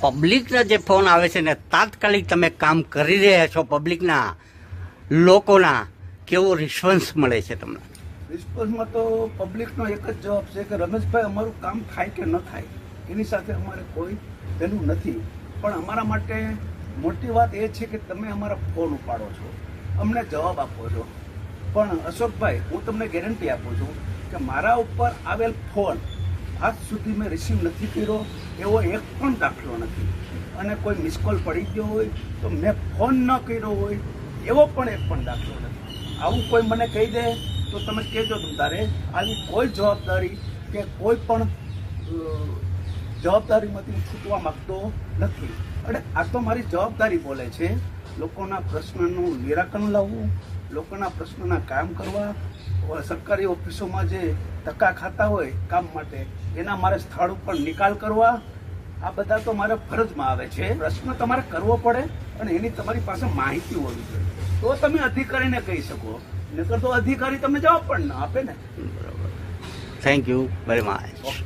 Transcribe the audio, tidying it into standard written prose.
પબ્લિકના જે ફોન આવે છે ને તાત્કાલિક તમે કામ કરી રહ્યા છો, પબ્લિકના લોકોના કેવો રિસ્પોન્સ મળે છે તમને? રિસ્પોન્સમાં તો પબ્લિકનો એક જ જવાબ છે કે રમેશભાઈ અમારું કામ થાય કે ન થાય એની સાથે અમારે કોઈ પેલું નથી, પણ અમારા માટે મોટી વાત એ છે કે તમે અમારા ફોન ઉપાડો છો, અમને જવાબ આપો છો. પણ અશોકભાઈ, હું તમને ગેરંટી આપું છું કે મારા ઉપર આવેલ ફોન આજ સુધી મેં રિસીવ નથી કર્યો એવો એક પણ દાખલો નથી, અને કોઈ મિસ કોલ પડી ગયો હોય તો મેં ફોન ન કર્યો હોય એવો પણ એક પણ દાખલો નથી. આવું કોઈ મને કહી દે તો તમે કહેજો તારે આવી કોઈ જવાબદારી કે કોઈ પણ જવાબદારીમાંથી હું છૂટવા માગતો નથી. અને આ તો મારી જવાબદારી બોલે છે, લોકોના પ્રશ્નનું નિરાકરણ લાવવું, લોકોના પ્રશ્નોના કામ કરવા, સરકારી ઓફિસોમાં જે ધક્કા ખાતા હોય કામ માટે એના મારે સ્થળ ઉપર નિકાલ કરવા, આ બધા તો મારે ફરજમાં આવે છે. પ્રશ્ન તમારે કરવો પડે અને એની તમારી પાસે માહિતી હોવી જોઈએ, તો તમે અધિકારીને કહી શકો, નકર તો અધિકારી તમને જવાબ પણ ના આપે ને. બરાબર. Thank you very much.